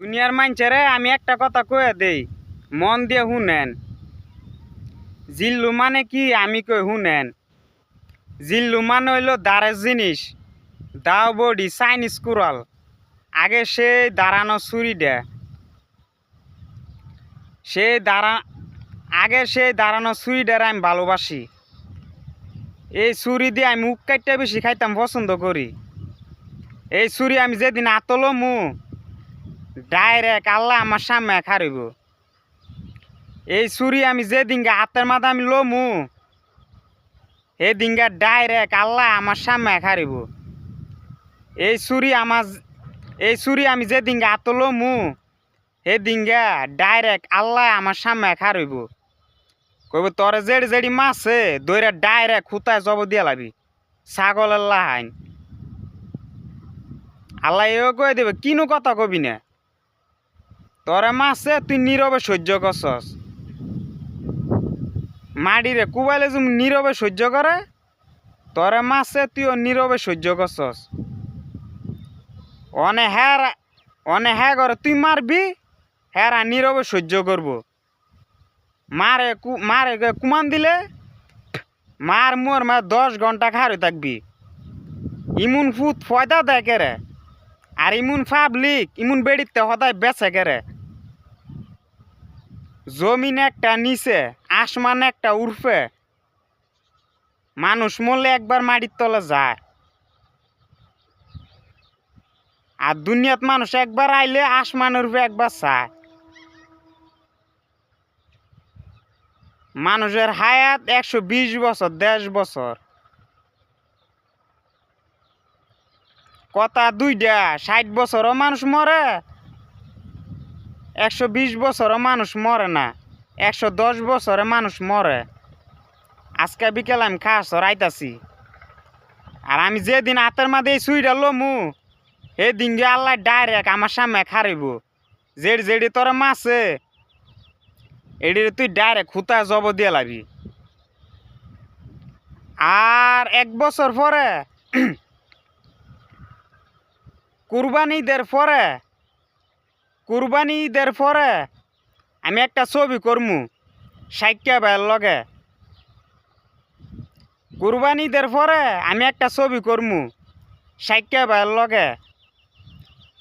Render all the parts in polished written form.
দুনিয়ার মাইনছেরে আমি একটা কথা কয়ে দেই, মন দিয়ে শুনেন। জিল্লু মানে কি আমি কই শুনেন। জিল্লু মানে হইল দাঁড়ের জিনিস, দাও বডি চাইনিজ কুরাল। আগে সেই দাঁড়ানো ছুরি দেয়, সেই দাঁড়ানো ছুরিটার আমি ভালোবাসি। এই ছুরি দিয়ে আমি মুখ কাটতে বেশি খাইতাম পছন্দ করি। এই ছুরি আমি যেদিন আতলো ডাইরেক্ট আল্লাহ আমার সামনে খারিব। এই ছুরি আমি যেদিনকে হাতের মাথা আমি লমু সেদিনকে ডাইরেক্ট আল্লাহ আমার সামনে খারিব। এই ছুরি আমি যেদিনকে হাতে লমু সেদিনকে ডাইরেক্ট আল্লাহ আমার সামনে খারিব। কইব তোরে জেড়ি জেড়ি মাছে দইরা ডাইরেক্ট খুতায় জব দিয়া লাবি ছাগলের লাহাইন। আল্লাহ এও কয়ে দেবে কিনু কথা কবি না, তোরে মাছে তুই নীরবে সহ্য করছস। মাড়িরে কুবাইলে তুমি নীরবে সহ্য করে, তোরে মাছে তুইও নীরবে সহ্য করছস। অনে হ্যাঁ করে তুই মারবি, হ্যাঁ নীরবে সহ্য করব। মারে কুমান দিলে মার মোর 10 ঘন্টা খারে থাকবি। ইমুন ফুট ফয়দা দেয় কেরে, আর ইমুন পাবলিক ইমুন বেড়িতে সদায় বেচে কেরে। জমিন একটা নিচে, আসমান একটা উর্ফে, মানুষ মরলে একবার মাটির তলে যায়। আর দুনিয়াত মানুষ একবার আইলে আসমানের উপরে একবার চায়। মানুষের হায়াত 120 বছর 10 বছর, কথা দুইটা। 60 বছরও মানুষ মরে, 120 বছরও মানুষ মরে না, 110 বছরে মানুষ মরে। আজকে বিকেল আমি খাস রাইতাছি, আর আমি যেদিন হাতের মাঝে এই সুইটা লমু সেদিন গিয়ে আল্লাহ ডাইরেক্ট আমার সামনে খারিব। যেড়ি তোরা মাছে এডিরে তুই ডাইরেক্ট খুতায় জব দিয়ে লাবি। আর 1 বছর পরে কুরবানি ঈদের পরে আমি একটা ছবি করমু সাইক্যা ভাইয়ের লগে। কুরবানি ঈদের পরে আমি একটা ছবি করমু সাইক্যা ভাইয়ের লগে।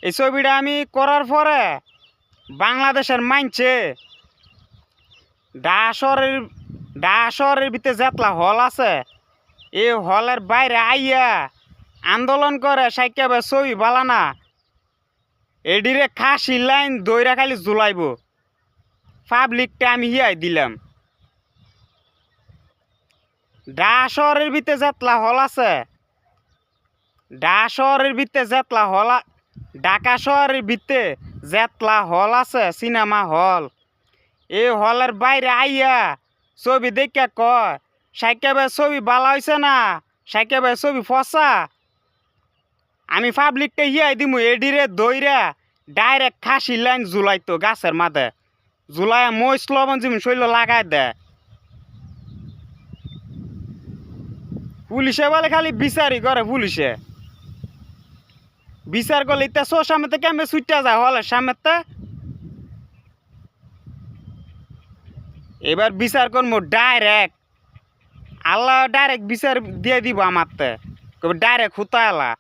এই ছবিটা আমি করার পরে বাংলাদেশের মাইনছে ডাশরের ভিতরে যেতলা হল আছে, এই হলের বাইরে আইয়া আন্দোলন করে সাইক্যা ভাই ছবি বালানা এডিরে খাসি লাইন দইরা খালি জুলাইব। পাবলিকটা আমি হিয়াই দিলাম। ঢাকা শহরের ভিতরে যেতলা হল আছে, ঢাকা শহরের যেতলা হল আছে সিনেমা হল, এই হলের বাইরে আইয়া ছবি দেখে কয় সাইক্যা ভাই ছবি বালা হয়েছে না, সাইক্যা ভাই ছবি ফসা। আমি পাবলিকটা হিয়াই দিমু এডিরে দইরা ডাইরেক্ট খাসি লাইন জুলাইতো গাছের মাঝে জুলাই মই লবণ যেমন শৈল লাগাই দেয়। পুলিশে বলে খালি বিচারই করে, পুলিশে বিচার করলে ইত্যা শোর সামনে কেমন ছুটতে যায় হলের সামনে। এবার বিচার করবো ডাইরেক্ট, আল্লাহ ডাইরেক্ট বিচার দিয়ে দিব আমার ডাইরেক্ট হুতা এলা।